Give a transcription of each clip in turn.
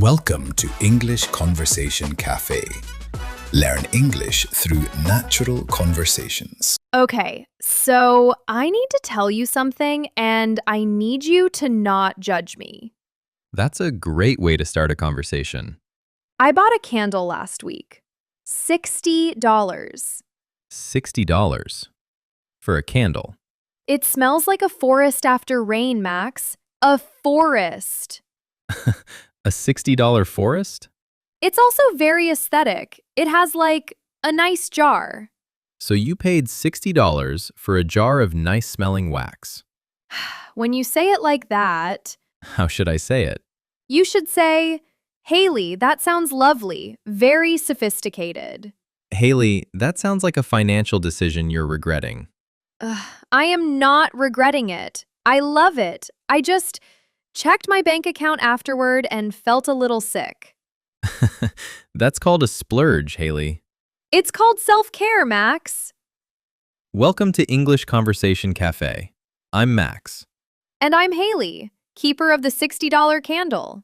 Welcome to English Conversation Café. Learn English through natural conversations. Okay, so I need to tell you something, and I need you to not judge me. That's a great way to start a conversation. I bought a candle last week. $60. $60 for a candle. It smells like a forest after rain, Max. A forest. A $60 forest? It's also very aesthetic. It has, like, a nice jar. So you paid $60 for a jar of nice-smelling wax. When you say it like that, How should I say it? you should say, Haley, that sounds lovely, very sophisticated. Haley, that sounds like a financial decision you're regretting. I am not regretting it. I love it. I just checked my bank account afterward and felt a little sick. That's called a splurge, Haley. It's called self-care, Max. Welcome to English Conversation Café. I'm Max. And I'm Haley, keeper of the $60 candle.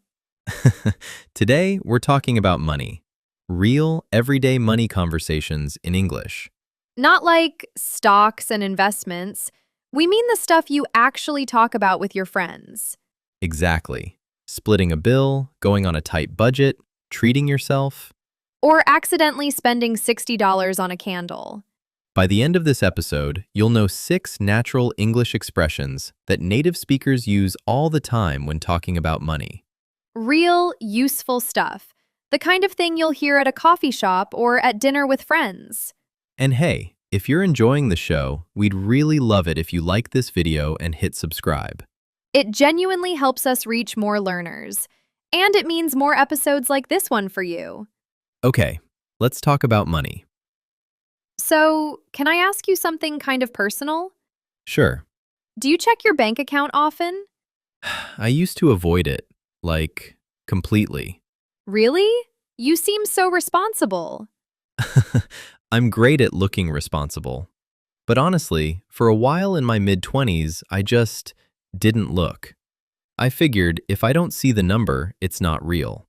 Today, we're talking about money. Real, everyday money conversations in English. Not like stocks and investments. We mean the stuff you actually talk about with your friends. Exactly. Splitting a bill, going on a tight budget, treating yourself. Or accidentally spending $60 on a candle. By the end of this episode, you'll know 6 natural English expressions that native speakers use all the time when talking about money. Real, useful stuff. The kind of thing you'll hear at a coffee shop or at dinner with friends. And hey, if you're enjoying the show, we'd really love it if you like this video and hit subscribe. It genuinely helps us reach more learners. And it means more episodes like this one for you. Okay, let's talk about money. So, can I ask you something kind of personal? Sure, Do you check your bank account often? I used to avoid it, completely. Really? You seem so responsible. I'm great at looking responsible. But honestly, for a while in my mid-20s, I just didn't look. I figured if I don't see the number, it's not real.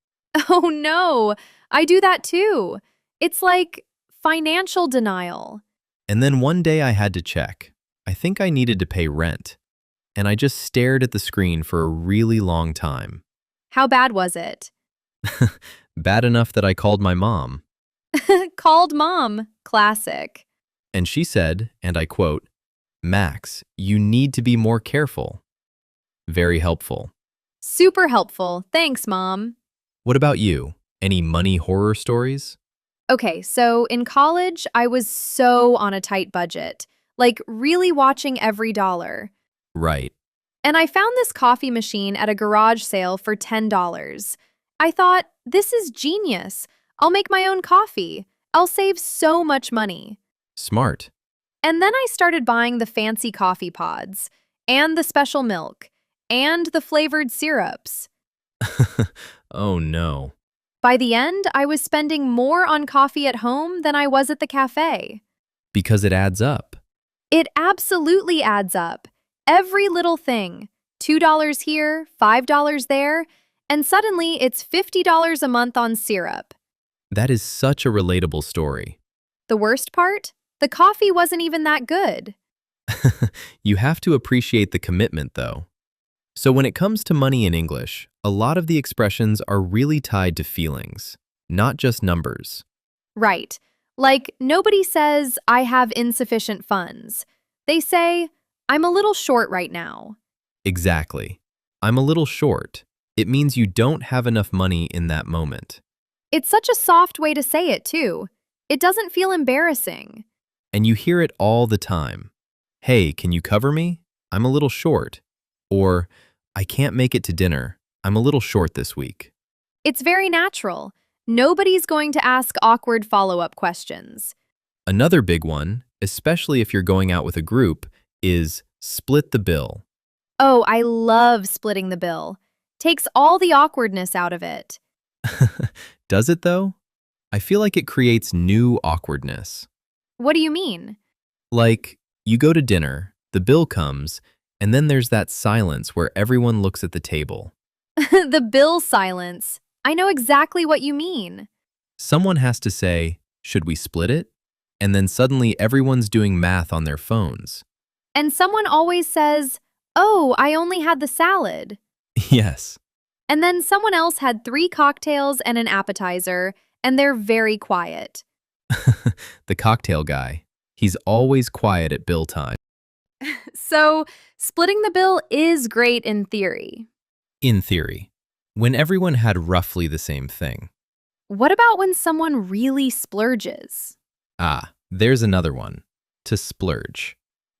Oh no, I do that too. It's like financial denial. And then one day I had to check. I think I needed to pay rent. And I just stared at the screen for a really long time. How bad was it? Bad enough that I called my mom. Called mom. Classic. And she said, and I quote, "Max, you need to be more careful." Very helpful. Super helpful. Thanks, Mom. What about you? Any money horror stories? Okay, so in college, I was so on a tight budget, like really watching every dollar. Right. And I found this coffee machine at a garage sale for $10. I thought, this is genius. I'll make my own coffee. I'll save so much money. Smart. And then I started buying the fancy coffee pods, and the special milk, and the flavored syrups. Oh no. By the end, I was spending more on coffee at home than I was at the cafe. Because it adds up. It absolutely adds up. Every little thing. $2 here, $5 there, and suddenly it's $50 a month on syrup. That is such a relatable story. The worst part? The coffee wasn't even that good. You have to appreciate the commitment, though. So when it comes to money in English, a lot of the expressions are really tied to feelings, not just numbers. Right. Like, nobody says, I have insufficient funds. They say, I'm a little short right now. Exactly. I'm a little short. It means you don't have enough money in that moment. It's such a soft way to say it, too. It doesn't feel embarrassing. And you hear it all the time. Hey, can you cover me? I'm a little short. Or, I can't make it to dinner. I'm a little short this week. It's very natural. Nobody's going to ask awkward follow-up questions. Another big one, especially if you're going out with a group, is split the bill. Oh, I love splitting the bill. Takes all the awkwardness out of it. Does it though? I feel like it creates new awkwardness. What do you mean? Like, you go to dinner, the bill comes, and then there's that silence where everyone looks at the table. The bill silence. I know exactly what you mean. Someone has to say, should we split it? And then suddenly everyone's doing math on their phones. And someone always says, "Oh, I only had the salad." Yes. And then someone else had 3 cocktails and an appetizer, and they're very quiet. The cocktail guy. He's always quiet at bill time. So, splitting the bill is great in theory. In theory, when everyone had roughly the same thing. What about when someone really splurges? Ah, there's another one. To splurge.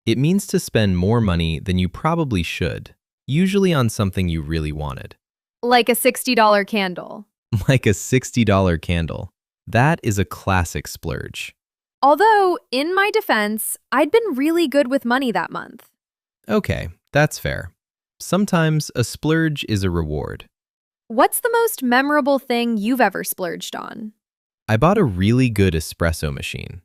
It means to spend more money than you probably should, usually on something you really wanted. Like a $60 candle. Like a $60 candle. That is a classic splurge. Although, in my defense, I'd been really good with money that month. Okay, that's fair. Sometimes a splurge is a reward. What's the most memorable thing you've ever splurged on? I bought a really good espresso machine.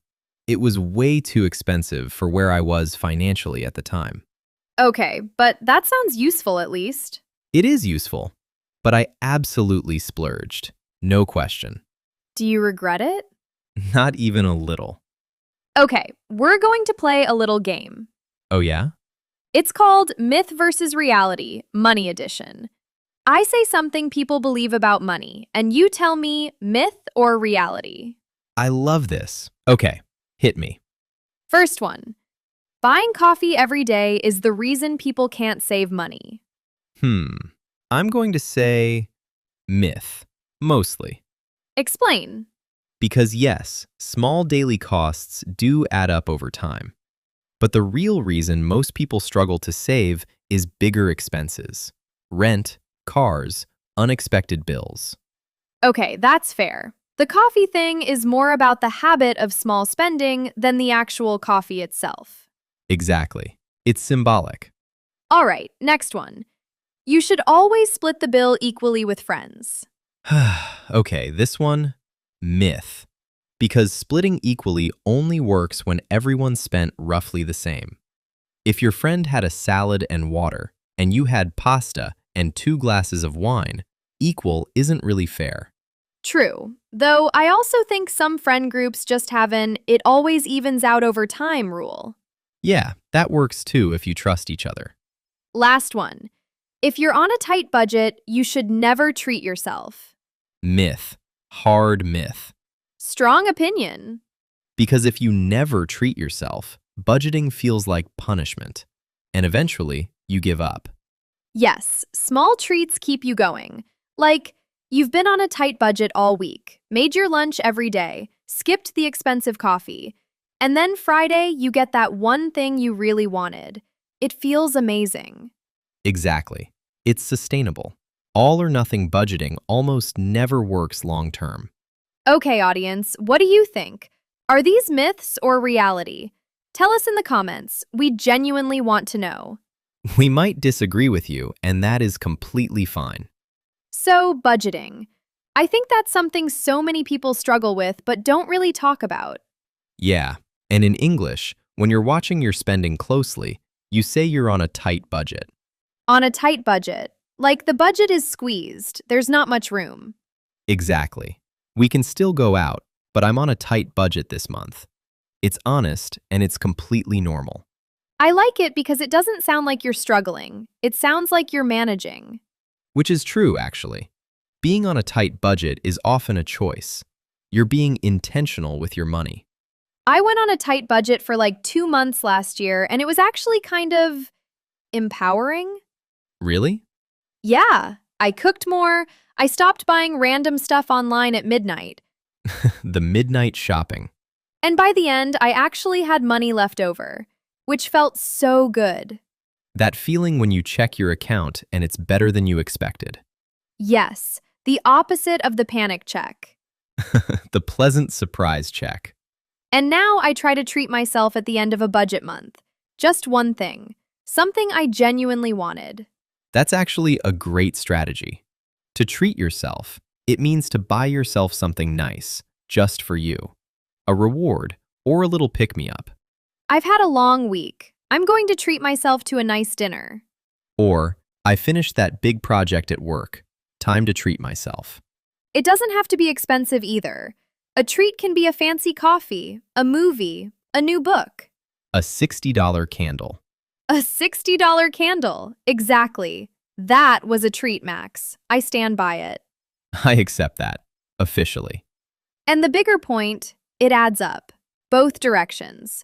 It was way too expensive for where I was financially at the time. Okay, but that sounds useful at least. It is useful, but I absolutely splurged. No question. Do you regret it? Not even a little. Okay, we're going to play a little game. Oh yeah? It's called Myth versus Reality, Money Edition. I say something people believe about money, and you tell me myth or reality. I love this. Okay, hit me. First one. Buying coffee every day is the reason people can't save money. I'm going to say myth, mostly. Explain. Because yes, small daily costs do add up over time. But the real reason most people struggle to save is bigger expenses. Rent, cars, unexpected bills. Okay, that's fair. The coffee thing is more about the habit of small spending than the actual coffee itself. Exactly. It's symbolic. All right, next one. You should always split the bill equally with friends. Okay, this one, myth. Because splitting equally only works when everyone spent roughly the same. If your friend had a salad and water, and you had pasta and 2 glasses of wine, equal isn't really fair. True, though I also think some friend groups just have an "it always evens out over time" rule. Yeah, that works too if you trust each other. Last one. If you're on a tight budget, you should never treat yourself. Myth. Hard myth. Strong opinion. Because if you never treat yourself, budgeting feels like punishment. And eventually, you give up. Yes, small treats keep you going. Like, you've been on a tight budget all week, made your lunch every day, skipped the expensive coffee, and then Friday you get that one thing you really wanted. It feels amazing. Exactly. It's sustainable. All or nothing budgeting almost never works long term. Okay, audience, what do you think? Are these myths or reality? Tell us in the comments. We genuinely want to know. We might disagree with you, and that is completely fine. So, budgeting. I think that's something so many people struggle with but don't really talk about. Yeah, and in English, when you're watching your spending closely, you say you're on a tight budget. On a tight budget. Like the budget is squeezed, there's not much room. Exactly. We can still go out, but I'm on a tight budget this month. It's honest, and it's completely normal. I like it because it doesn't sound like you're struggling. It sounds like you're managing. Which is true, actually. Being on a tight budget is often a choice. You're being intentional with your money. I went on a tight budget for like 2 months last year, and it was actually kind of empowering. Really? Yeah, I cooked more. I stopped buying random stuff online at midnight. The midnight shopping. And by the end, I actually had money left over, which felt so good. That feeling when you check your account and it's better than you expected. Yes, the opposite of the panic check. The pleasant surprise check. And now I try to treat myself at the end of a budget month. Just one thing. Something I genuinely wanted. That's actually a great strategy. To treat yourself, it means to buy yourself something nice, just for you. A reward or a little pick-me-up. I've had a long week. I'm going to treat myself to a nice dinner. Or, I finished that big project at work. Time to treat myself. It doesn't have to be expensive either. A treat can be a fancy coffee, a movie, a new book. A $60 candle. A $60 candle. Exactly. That was a treat, Max. I stand by it. I accept that. Officially. And the bigger point, it adds up. Both directions.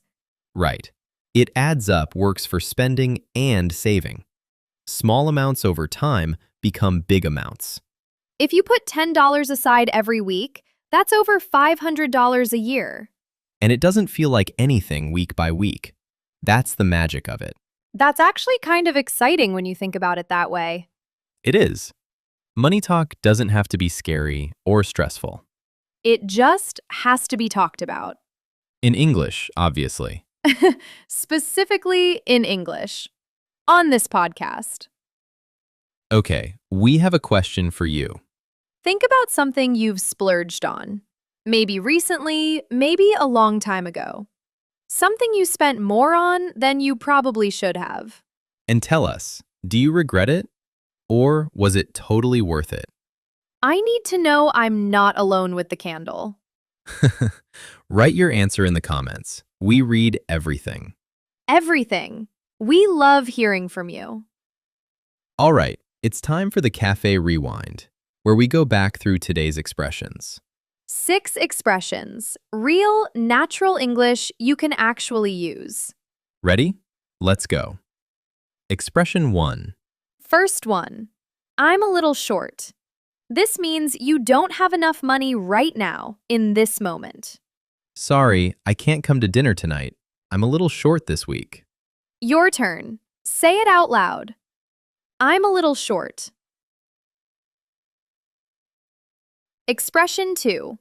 Right. It adds up works for spending and saving. Small amounts over time become big amounts. If you put $10 aside every week, that's over $500 a year. And it doesn't feel like anything week by week. That's the magic of it. That's actually kind of exciting when you think about it that way. It is. Money talk doesn't have to be scary or stressful. It just has to be talked about. In English, obviously. Specifically in English. On this podcast. Okay, we have a question for you. Think about something you've splurged on. Maybe recently, maybe a long time ago. Something you spent more on than you probably should have. And tell us, do you regret it? Or was it totally worth it? I need to know I'm not alone with the candle. Write your answer in the comments. We read everything. Everything. We love hearing from you. All right, it's time for the Cafe Rewind, where we go back through today's expressions. 6 expressions, real, natural English you can actually use. Ready? Let's go. Expression 1. First one, I'm a little short. This means you don't have enough money right now, in this moment. Sorry, I can't come to dinner tonight. I'm a little short this week. Your turn. Say it out loud. I'm a little short. Expression 2.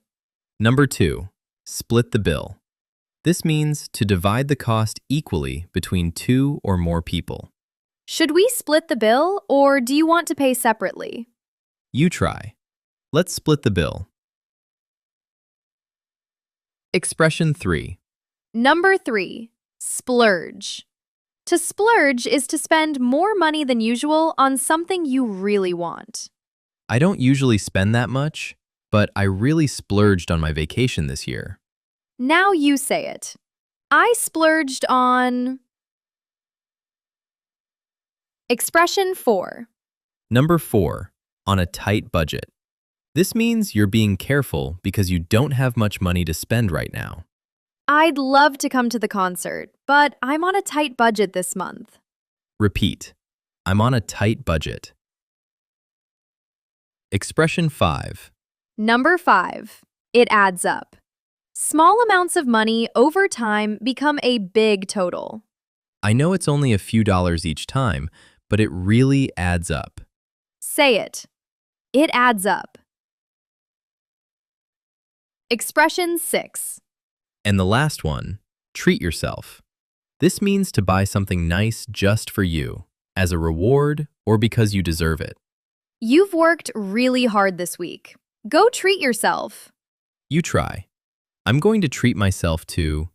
Number 2. Split the bill. This means to divide the cost equally between 2 or more people. Should we split the bill, or do you want to pay separately? You try. Let's split the bill. Expression 3. Number 3. Splurge. To splurge is to spend more money than usual on something you really want. I don't usually spend that much, but I really splurged on my vacation this year. Now you say it. I splurged on... Expression 4. Number 4. On a tight budget. This means you're being careful because you don't have much money to spend right now. I'd love to come to the concert, but I'm on a tight budget this month. Repeat. I'm on a tight budget. Expression 5. Number 5. It adds up. Small amounts of money over time become a big total. I know it's only a few dollars each time, but it really adds up. Say it. It adds up. Expression 6. And the last one, treat yourself. This means to buy something nice just for you, as a reward or because you deserve it. You've worked really hard this week. Go treat yourself. You try. I'm going to treat myself to...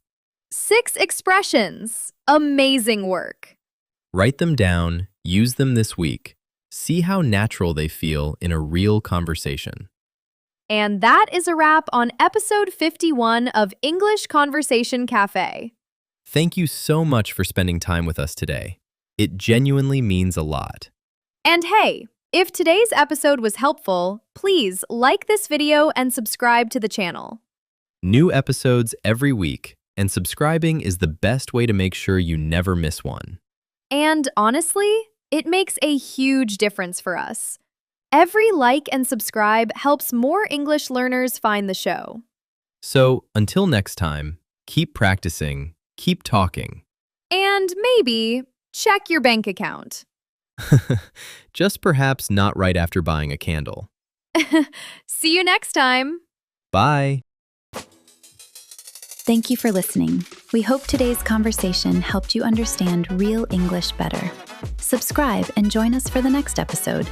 6 expressions. Amazing work. Write them down, use them this week. See how natural they feel in a real conversation. And that is a wrap on episode 51 of English Conversation Café. Thank you so much for spending time with us today. It genuinely means a lot. And hey, if today's episode was helpful, please like this video and subscribe to the channel. New episodes every week, and subscribing is the best way to make sure you never miss one. And honestly, it makes a huge difference for us. Every like and subscribe helps more English learners find the show. So, until next time, keep practicing, keep talking. And maybe check your bank account. Just perhaps not right after buying a candle. See you next time. Bye. Thank you for listening. We hope today's conversation helped you understand real English better. Subscribe and join us for the next episode.